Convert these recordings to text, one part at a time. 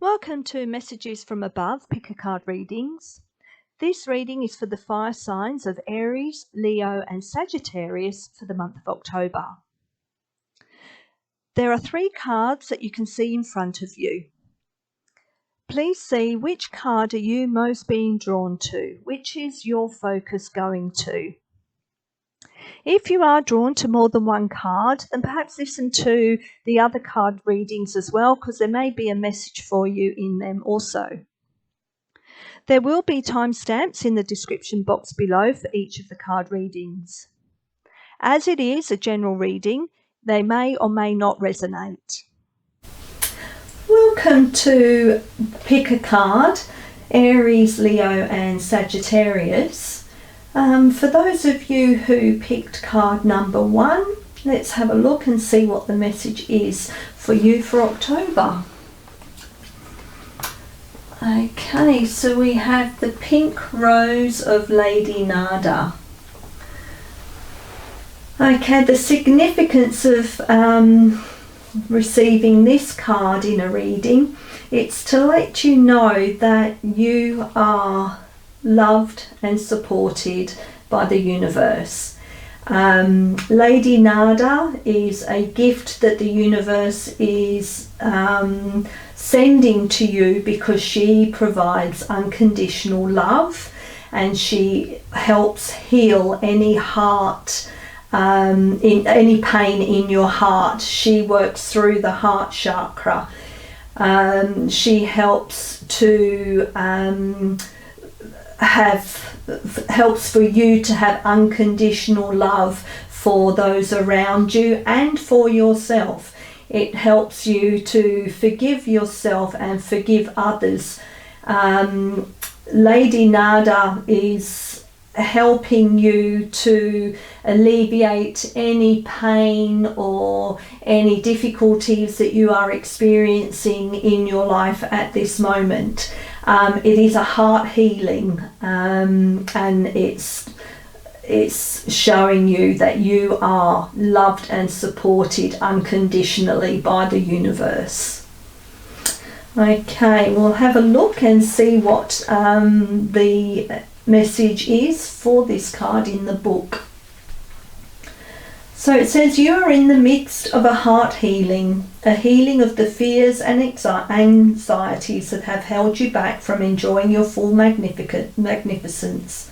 Welcome to Messages from Above, Pick a Card readings. This reading is for the fire signs of Aries, Leo and Sagittarius for the month of October. There are 3 cards that you can see in front of you. Please see which card are you most being drawn to, which is your focus going to. If you are drawn to more than one card, then perhaps listen to the other card readings as well, because there may be a message for you in them also. There will be timestamps in the description box below for each of the card readings. As it is a general reading, they may or may not resonate. Welcome to Pick a Card, Aries, Leo and Sagittarius. For those of you who picked card number 1, let's have a look and see what the message is for you for October. Okay, so we have the Pink Rose of Lady Nada. Okay, the significance of receiving this card in a reading, it's to let you know that you are loved and supported by the universe. Lady Nada is a gift that the universe is sending to you because she provides unconditional love and she helps heal any heart, in any pain in your heart. She works through the heart chakra. She helps to helps for you to have unconditional love for those around you and for yourself. It helps you to forgive yourself and forgive others. Lady Nada is helping you to alleviate any pain or any difficulties that you are experiencing in your life at this moment. It is a heart healing, and it's showing you that you are loved and supported unconditionally by the universe. Okay, we'll have a look and see what the message is for this card in the book. So it says you are in the midst of a heart healing, a healing of the fears and anxieties that have held you back from enjoying your full magnificence.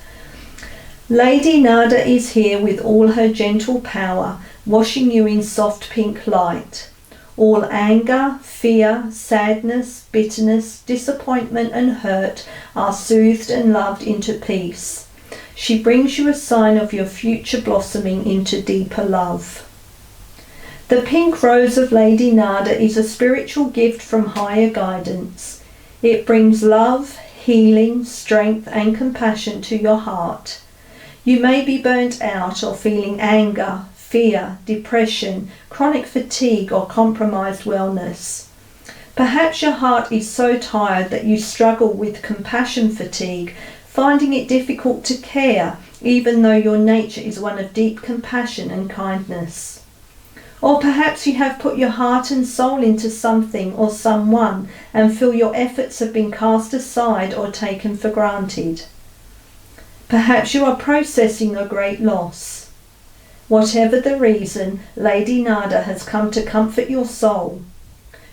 Lady Nada is here with all her gentle power, washing you in soft pink light. All anger, fear, sadness, bitterness, disappointment and hurt are soothed and loved into peace. She brings you a sign of your future blossoming into deeper love. The Pink Rose of Lady Nada is a spiritual gift from higher guidance. It brings love, healing, strength and compassion to your heart. You may be burnt out or feeling anger, fear, depression, chronic fatigue or compromised wellness. Perhaps your heart is so tired that you struggle with compassion fatigue, finding it difficult to care even though your nature is one of deep compassion and kindness. Or perhaps you have put your heart and soul into something or someone and feel your efforts have been cast aside or taken for granted. Perhaps you are processing a great loss. Whatever the reason, Lady Nada has come to comfort your soul.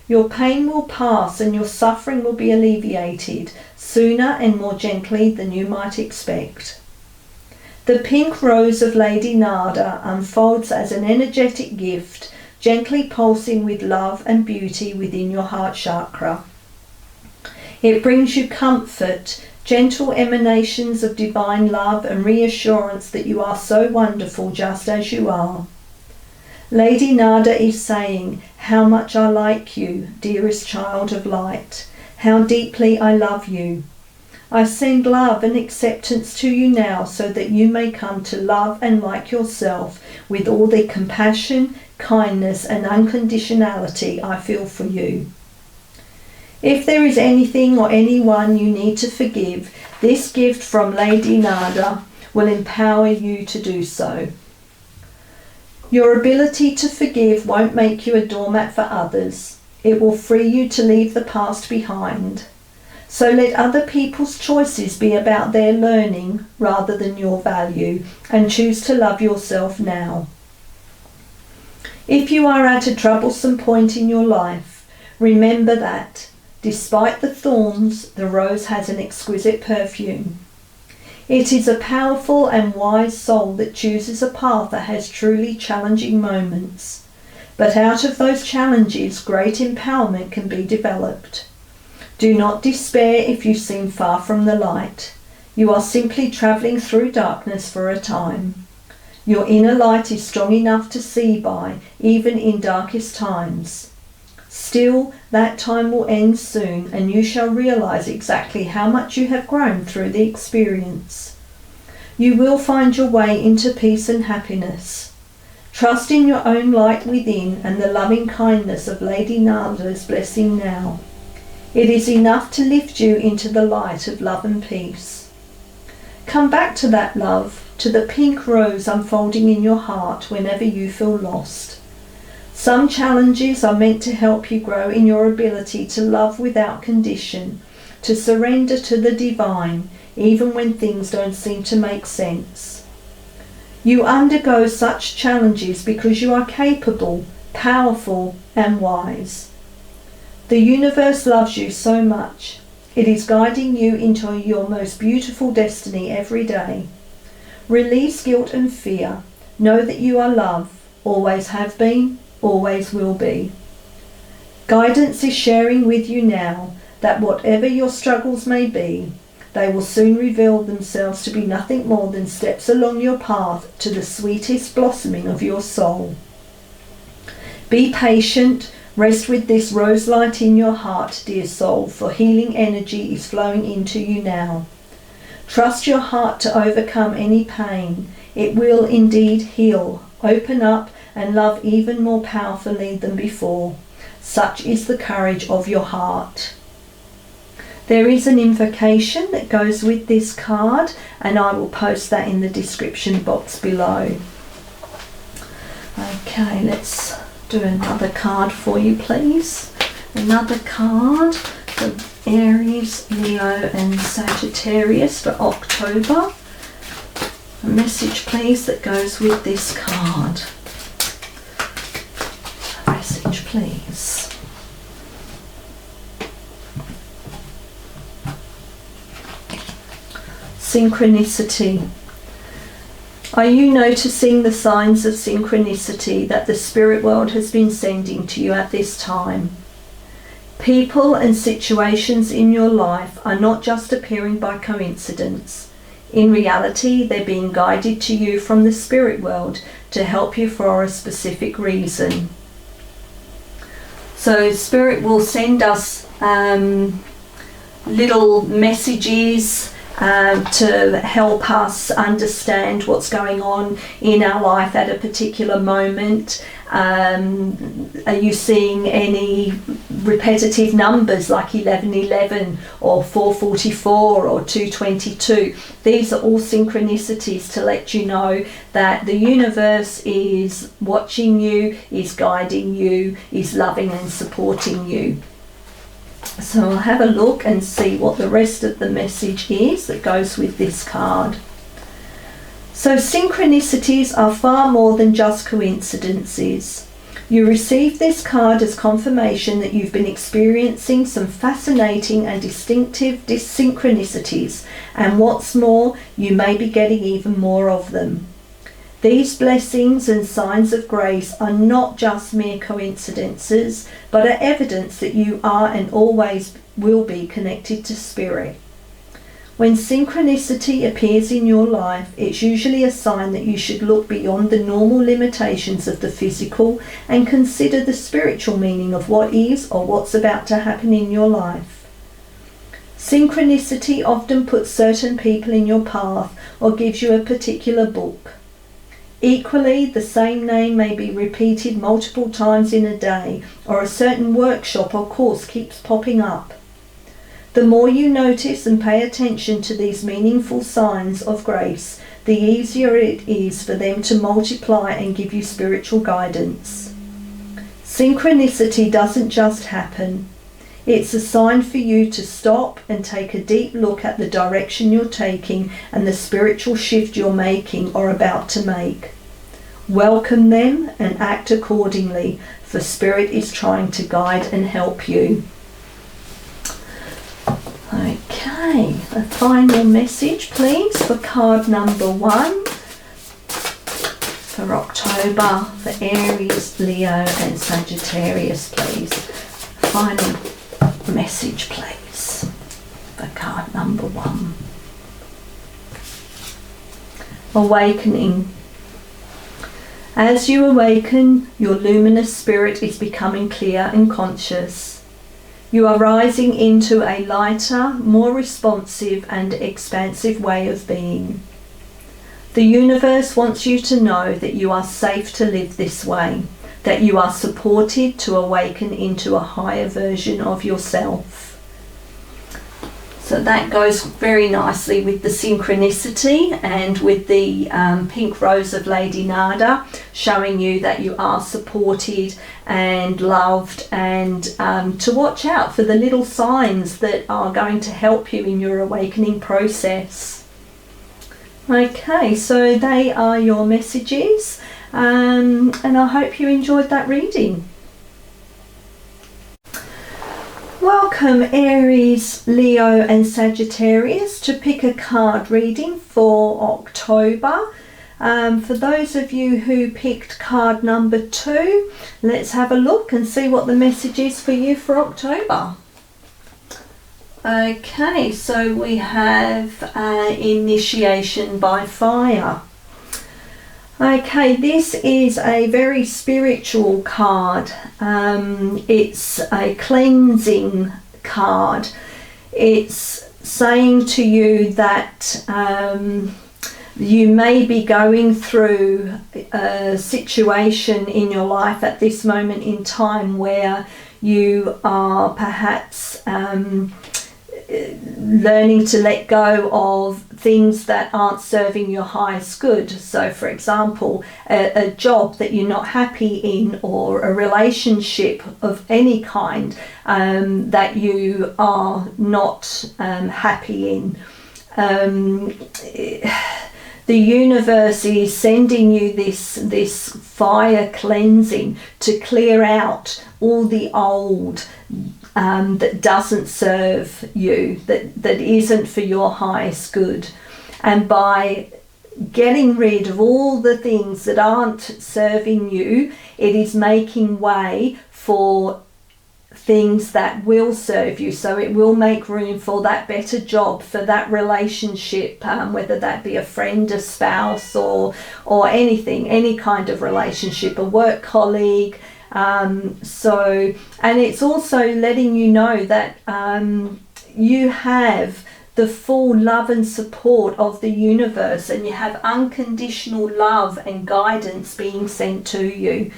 Your pain will pass and your suffering will be alleviated sooner and more gently than you might expect. The Pink Rose of Lady Nada unfolds as an energetic gift, gently pulsing with love and beauty within your heart chakra. It brings you comfort, gentle emanations of divine love and reassurance that you are so wonderful just as you are. Lady Nada is saying, "How much I like you, dearest child of light. How deeply I love you. I send love and acceptance to you now so that you may come to love and like yourself with all the compassion, kindness and unconditionality I feel for you. If there is anything or anyone you need to forgive, this gift from Lady Nada will empower you to do so. Your ability to forgive won't make you a doormat for others. It will free you to leave the past behind. So let other people's choices be about their learning rather than your value, and choose to love yourself now. If you are at a troublesome point in your life, remember that, despite the thorns, the rose has an exquisite perfume. It is a powerful and wise soul that chooses a path that has truly challenging moments. But out of those challenges, great empowerment can be developed. Do not despair if you seem far from the light. You are simply travelling through darkness for a time. Your inner light is strong enough to see by, even in darkest times. Still, that time will end soon, and you shall realize exactly how much you have grown through the experience. You will find your way into peace and happiness. Trust in your own light within and the loving kindness of Lady Nada's blessing now. It is enough to lift you into the light of love and peace. Come back to that love, to the pink rose unfolding in your heart whenever you feel lost. Some challenges are meant to help you grow in your ability to love without condition, to surrender to the divine, even when things don't seem to make sense. You undergo such challenges because you are capable, powerful, and wise. The universe loves you so much. It is guiding you into your most beautiful destiny every day. Release guilt and fear. Know that you are loved, always have been, always will be. Guidance is sharing with you now that whatever your struggles may be, they will soon reveal themselves to be nothing more than steps along your path to the sweetest blossoming of your soul. Be patient, rest with this rose light in your heart, dear soul, for healing energy is flowing into you now. Trust your heart to overcome any pain. It will indeed heal, open up, and love even more powerfully than before. Such is the courage of your heart. There is an invocation that goes with this card, and I will post that in the description box below. Okay, let's do another card for you, please. Another card for Aries, Leo and Sagittarius for October. A message, please, that goes with this card. A message, please. Synchronicity. Are you noticing the signs of synchronicity that the spirit world has been sending to you at this time? People and situations in your life are not just appearing by coincidence. In reality, they're being guided to you from the spirit world to help you for a specific reason. So spirit will send us little messages to help us understand what's going on in our life at a particular moment. Are you seeing any repetitive numbers like 1111 or 444 or 222? These are all synchronicities to let you know that the universe is watching you, is guiding you, is loving and supporting you. So I'll have a look and see what the rest of the message is that goes with this card. So synchronicities are far more than just coincidences. You receive this card as confirmation that you've been experiencing some fascinating and distinctive synchronicities, and what's more, you may be getting even more of them. These blessings and signs of grace are not just mere coincidences, but are evidence that you are and always will be connected to spirit. When synchronicity appears in your life, it's usually a sign that you should look beyond the normal limitations of the physical and consider the spiritual meaning of what is or what's about to happen in your life. Synchronicity often puts certain people in your path or gives you a particular book. Equally, the same name may be repeated multiple times in a day, or a certain workshop or course keeps popping up. The more you notice and pay attention to these meaningful signs of grace, the easier it is for them to multiply and give you spiritual guidance. Synchronicity doesn't just happen. It's a sign for you to stop and take a deep look at the direction you're taking and the spiritual shift you're making or about to make. Welcome them and act accordingly, for Spirit is trying to guide and help you. Okay, a final message please for card number 1 for October for Aries, Leo and Sagittarius, please. Final message please for card number 1. Awakening. As you awaken, your luminous spirit is becoming clear and conscious. You are rising into a lighter, more responsive and expansive way of being. The universe wants you to know that you are safe to live this way, that you are supported to awaken into a higher version of yourself. So that goes very nicely with the synchronicity and with the pink rose of Lady Nada, showing you that you are supported and loved, and to watch out for the little signs that are going to help you in your awakening process. Okay, so they are your messages, and I hope you enjoyed that reading. Welcome Aries, Leo and Sagittarius to pick a card reading for October. For those of you who picked card number 2, let's have a look and see what the message is for you for October. Okay, so we have initiation by fire. Okay, this is a very spiritual card. It's a cleansing card. It's saying to you that you may be going through a situation in your life at this moment in time where you are perhaps learning to let go of things that aren't serving your highest good. So for example, a job that you're not happy in, or a relationship of any kind that you are not happy in. The universe is sending you this fire cleansing to clear out all the old that doesn't serve you, that isn't for your highest good. And by getting rid of all the things that aren't serving you, it is making way for things that will serve you. So it will make room for that better job, for that relationship, whether that be a friend, a spouse, or anything, any kind of relationship, a work colleague. And it's also letting you know that you have the full love and support of the universe, and you have unconditional love and guidance being sent to you.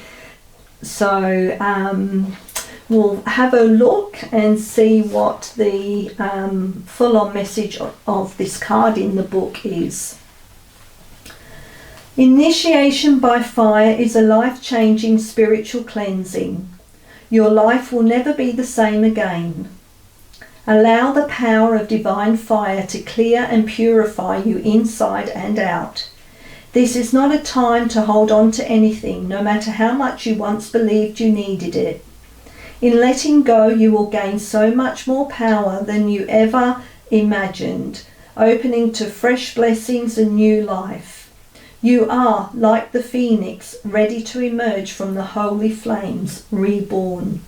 So we'll have a look and see what the full-on message of this card in the book is. Initiation by fire is a life-changing spiritual cleansing. Your life will never be the same again. Allow the power of divine fire to clear and purify you inside and out. This is not a time to hold on to anything, no matter how much you once believed you needed it. In letting go, you will gain so much more power than you ever imagined, opening to fresh blessings and new life. You are, like the phoenix, ready to emerge from the holy flames, reborn.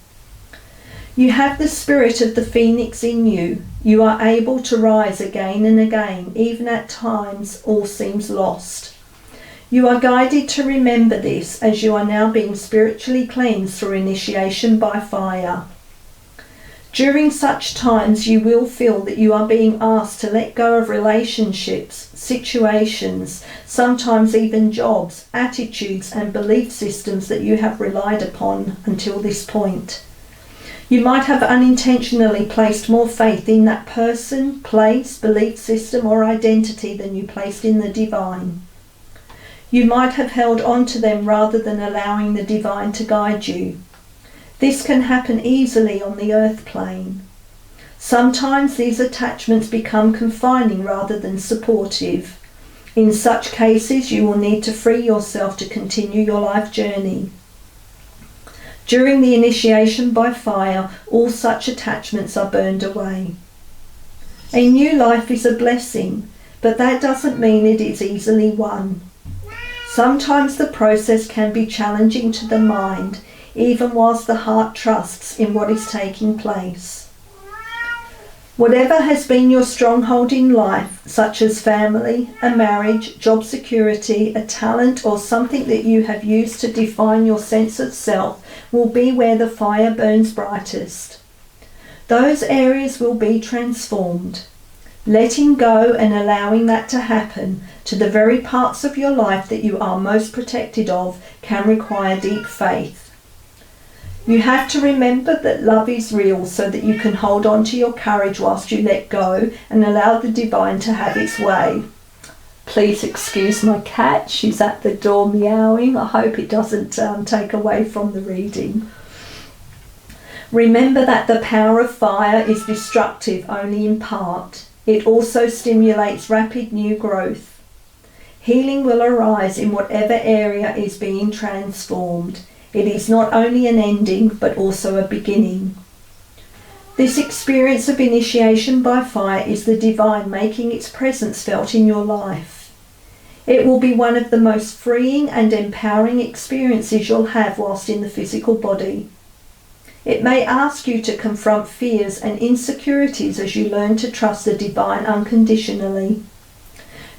You have the spirit of the phoenix in you. You are able to rise again and again, even at times all seems lost. You are guided to remember this as you are now being spiritually cleansed through initiation by fire. During such times, you will feel that you are being asked to let go of relationships, situations, sometimes even jobs, attitudes and belief systems that you have relied upon until this point. You might have unintentionally placed more faith in that person, place, belief system or identity than you placed in the divine. You might have held on to them rather than allowing the divine to guide you. This can happen easily on the earth plane. Sometimes these attachments become confining rather than supportive. In such cases, you will need to free yourself to continue your life journey. During the initiation by fire, all such attachments are burned away. A new life is a blessing, but that doesn't mean it is easily won. Sometimes the process can be challenging to the mind, even whilst the heart trusts in what is taking place. Whatever has been your stronghold in life, such as family, a marriage, job security, a talent, or something that you have used to define your sense of self, will be where the fire burns brightest. Those areas will be transformed. Letting go and allowing that to happen to the very parts of your life that you are most protected of can require deep faith. You have to remember that love is real so that you can hold on to your courage whilst you let go and allow the divine to have its way. Please excuse my cat, she's at the door meowing. I hope it doesn't take away from the reading. Remember that the power of fire is destructive only in part. It also stimulates rapid new growth. Healing will arise in whatever area is being transformed. It is not only an ending, but also a beginning. This experience of initiation by fire is the divine making its presence felt in your life. It will be one of the most freeing and empowering experiences you'll have whilst in the physical body. It may ask you to confront fears and insecurities as you learn to trust the divine unconditionally.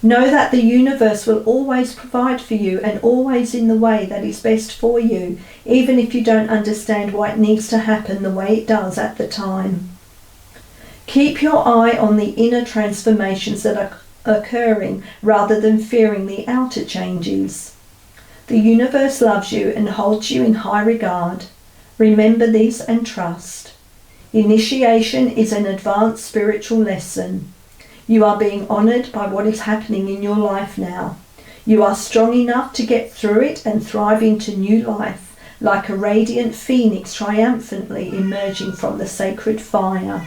Know that the universe will always provide for you and always in the way that is best for you, even if you don't understand why it needs to happen the way it does at the time. Keep your eye on the inner transformations that are occurring rather than fearing the outer changes. The universe loves you and holds you in high regard. Remember this and trust. Initiation is an advanced spiritual lesson. You are being honoured by what is happening in your life now. You are strong enough to get through it and thrive into new life, like a radiant phoenix triumphantly emerging from the sacred fire.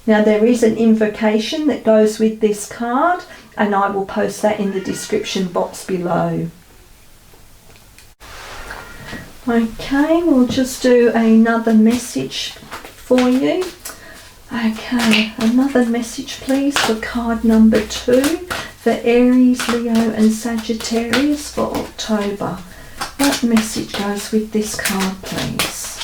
Now there is an invocation that goes with this card, and I will post that in the description box below. Okay, we'll just do another message for you. Okay, another message please for card number 2 for Aries, Leo and Sagittarius for October. What message goes with this card please?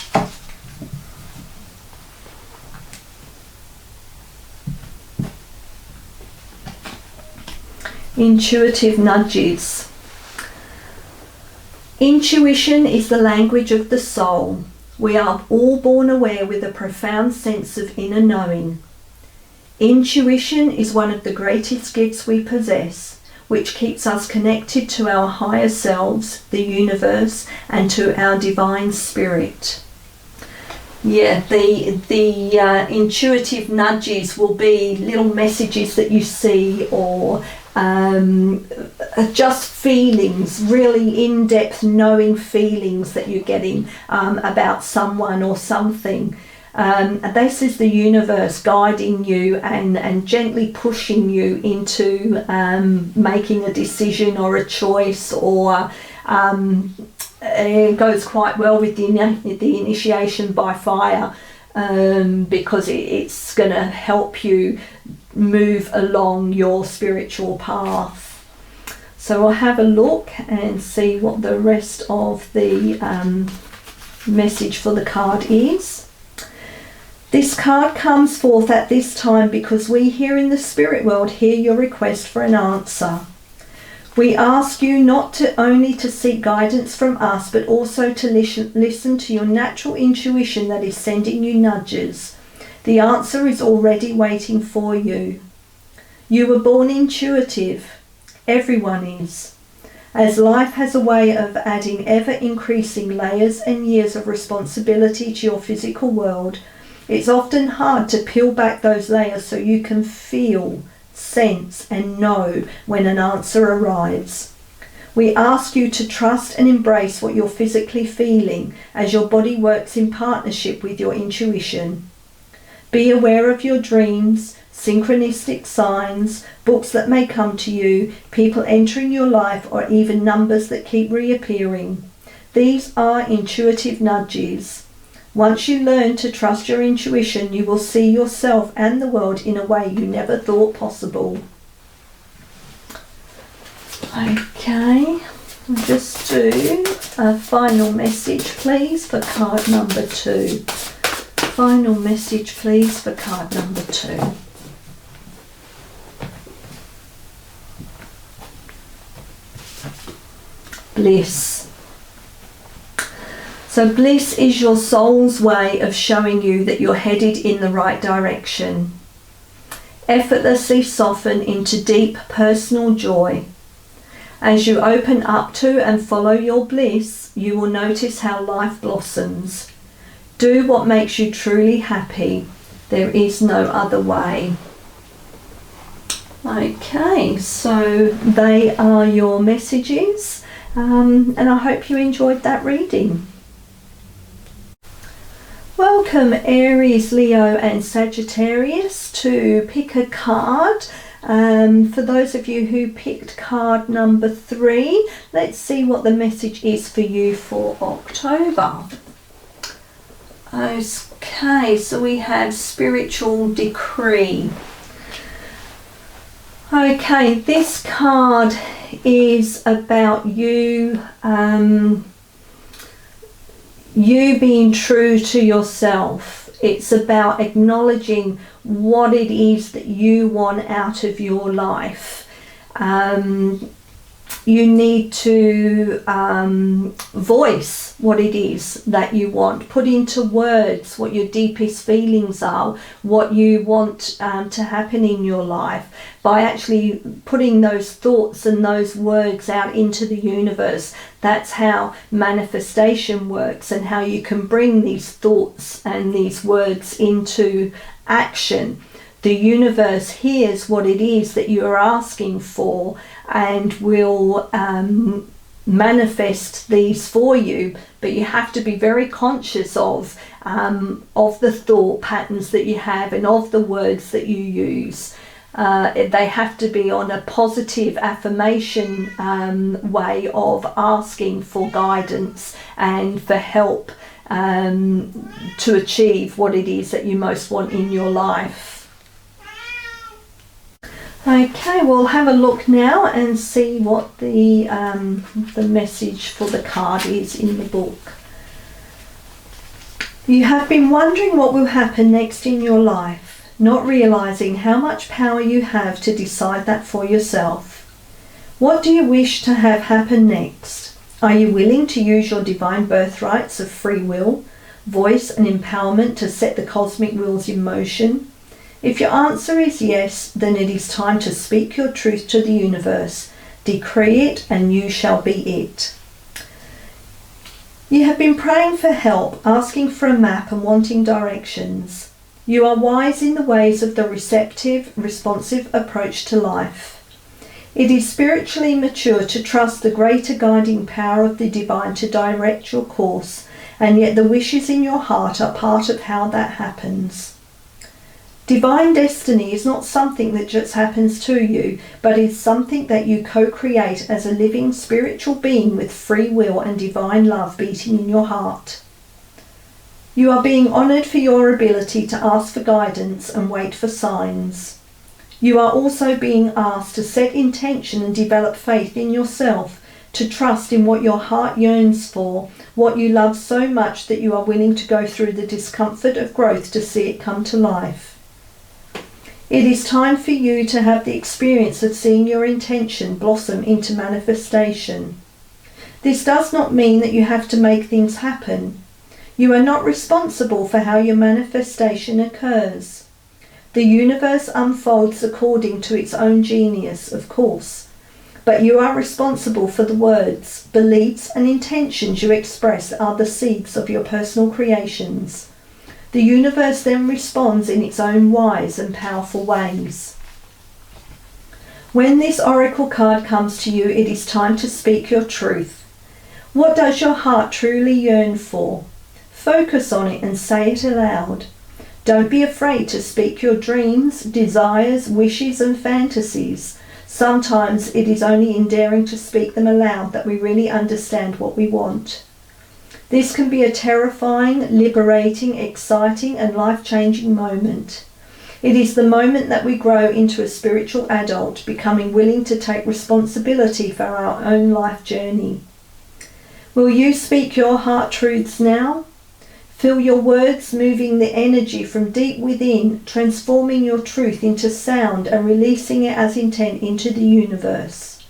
Intuitive nudges. Intuition is the language of the soul. We are all born aware with a profound sense of inner knowing. Intuition is one of the greatest gifts we possess, which keeps us connected to our higher selves, the universe, and to our divine spirit. Yeah, the intuitive nudges will be little messages that you see, or just feelings, really in-depth knowing feelings that you're getting about someone or something. This is the universe guiding you and gently pushing you into making a decision or a choice, or it goes quite well with the initiation by fire, because it's going to help you move along your spiritual path. So I'll have a look and see what the rest of the message for the card is. This card comes forth at this time because we here in the spirit world hear your request for an answer. We ask you not to only to seek guidance from us, but also to listen to your natural intuition that is sending you nudges. The answer is already waiting for you. You were born intuitive. Everyone is. As life has a way of adding ever-increasing layers and years of responsibility to your physical world, it's often hard to peel back those layers so you can feel, sense and know when an answer arrives. We ask you to trust and embrace what you're physically feeling as your body works in partnership with your intuition. Be aware of your dreams, synchronistic signs, books that may come to you, people entering your life, or even numbers that keep reappearing. These are intuitive nudges. Once you learn to trust your intuition, you will see yourself and the world in a way you never thought possible. Okay, we'll just do a final message, please, for card number 2. Final message, please, for card number 2. Bliss. So bliss is your soul's way of showing you that you're headed in the right direction. Effortlessly soften into deep personal joy. As you open up to and follow your bliss, you will notice how life blossoms. Do what makes you truly happy. There is no other way. Okay, so they are your messages, and I hope you enjoyed that reading. Welcome Aries, Leo and Sagittarius to pick a card. For those of you who picked card number 3, let's see what the message is for you for October. Okay, so we have spiritual decree. Okay, this card is about you, you being true to yourself. It's about acknowledging what it is that you want out of your life. You need to voice what it is that you want. Put into words what your deepest feelings are, what you want to happen in your life. By actually putting those thoughts and those words out into the universe, that's how manifestation works, and how you can bring these thoughts and these words into action. The universe hears what it is that you are asking for and will manifest these for you, but you have to be very conscious of the thought patterns that you have and of the words that you use. They have to be on a positive affirmation way of asking for guidance and for help to achieve what it is that you most want in your life. Okay, we'll have a look now and see what the message for the card is in the book. You have been wondering what will happen next in your life, not realizing how much power you have to decide that for yourself. What do you wish to have happen next? Are you willing to use your divine birthrights of free will, voice and empowerment to set the cosmic wheels in motion? If your answer is yes, then it is time to speak your truth to the universe. Decree it and you shall be it. You have been praying for help, asking for a map and wanting directions. You are wise in the ways of the receptive, responsive approach to life. It is spiritually mature to trust the greater guiding power of the divine to direct your course, and yet the wishes in your heart are part of how that happens. Divine destiny is not something that just happens to you, but is something that you co-create as a living spiritual being with free will and divine love beating in your heart. You are being honoured for your ability to ask for guidance and wait for signs. You are also being asked to set intention and develop faith in yourself, to trust in what your heart yearns for, what you love so much that you are willing to go through the discomfort of growth to see it come to life. It is time for you to have the experience of seeing your intention blossom into manifestation. This does not mean that you have to make things happen. You are not responsible for how your manifestation occurs. The universe unfolds according to its own genius, of course, but you are responsible for the words, beliefs and intentions you express are the seeds of your personal creations. The universe then responds in its own wise and powerful ways. When this oracle card comes to you, it is time to speak your truth. What does your heart truly yearn for? Focus on it and say it aloud. Don't be afraid to speak your dreams, desires, wishes and fantasies. Sometimes it is only in daring to speak them aloud that we really understand what we want. This can be a terrifying, liberating, exciting and life-changing moment. It is the moment that we grow into a spiritual adult, becoming willing to take responsibility for our own life journey. Will you speak your heart truths now? Feel your words moving the energy from deep within, transforming your truth into sound and releasing it as intent into the universe.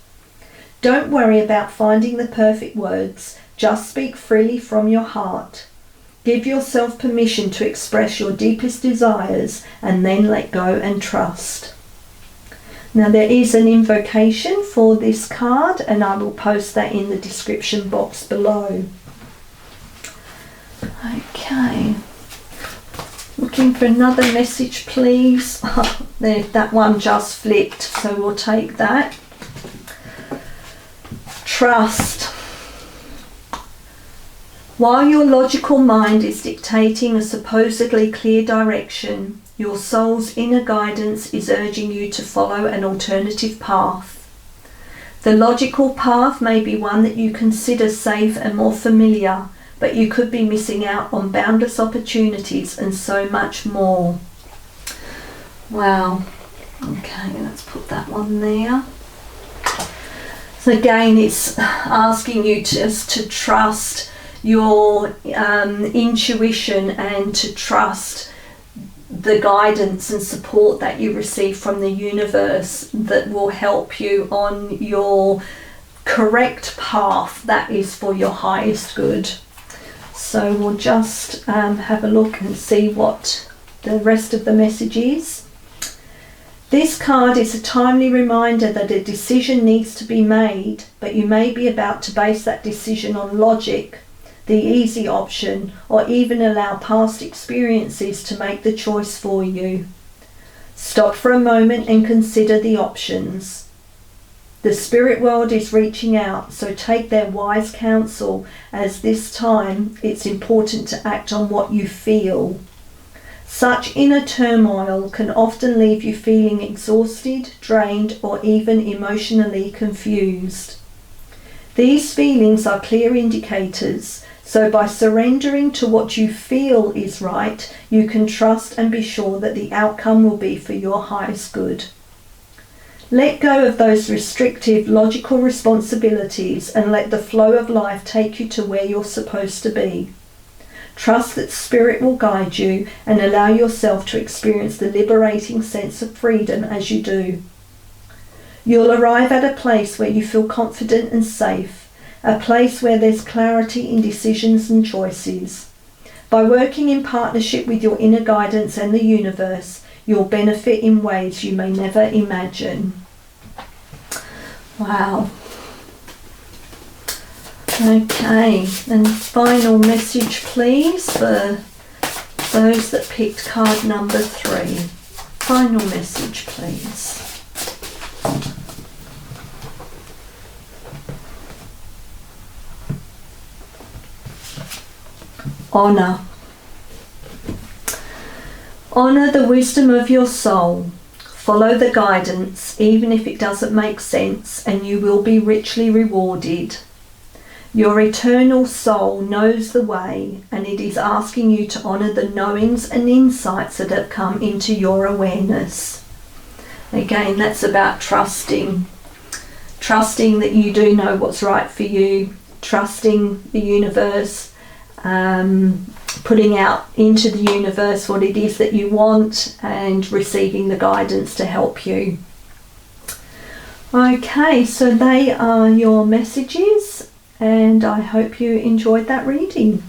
Don't worry about finding the perfect words, just speak freely from your heart. Give yourself permission to express your deepest desires and then let go and trust. Now there is an invocation for this card and I will post that in the description box below. Okay, looking for another message please. There, that one just flipped, so we'll take that. Trust. While your logical mind is dictating a supposedly clear direction, your soul's inner guidance is urging you to follow an alternative path. The logical path may be one that you consider safe and more familiar, but you could be missing out on boundless opportunities and so much more. Wow. Okay, let's put that one there. So again, it's asking you just to trust your intuition and to trust the guidance and support that you receive from the universe that will help you on your correct path that is for your highest good. So we'll just have a look and see what the rest of the message is. This card is a timely reminder that a decision needs to be made, but you may be about to base that decision on logic, the easy option, or even allow past experiences to make the choice for you. Stop for a moment and consider the options. The spirit world is reaching out, so take their wise counsel, as this time it's important to act on what you feel. Such inner turmoil can often leave you feeling exhausted, drained, or even emotionally confused. These feelings are clear indicators, so by surrendering to what you feel is right, you can trust and be sure that the outcome will be for your highest good. Let go of those restrictive, logical responsibilities and let the flow of life take you to where you're supposed to be. Trust that Spirit will guide you and allow yourself to experience the liberating sense of freedom as you do. You'll arrive at a place where you feel confident and safe, a place where there's clarity in decisions and choices. By working in partnership with your inner guidance and the universe, you'll benefit in ways you may never imagine. Wow. Okay, and final message please for those that picked card number 3. Final message please. Honour. Honour the wisdom of your soul. Follow the guidance, even if it doesn't make sense, and you will be richly rewarded. Your eternal soul knows the way, and it is asking you to honour the knowings and insights that have come into your awareness. Again, that's about trusting. Trusting that you do know what's right for you, trusting the universe, putting out into the universe what it is that you want and receiving the guidance to help you. Okay, so they are your messages and I hope you enjoyed that reading.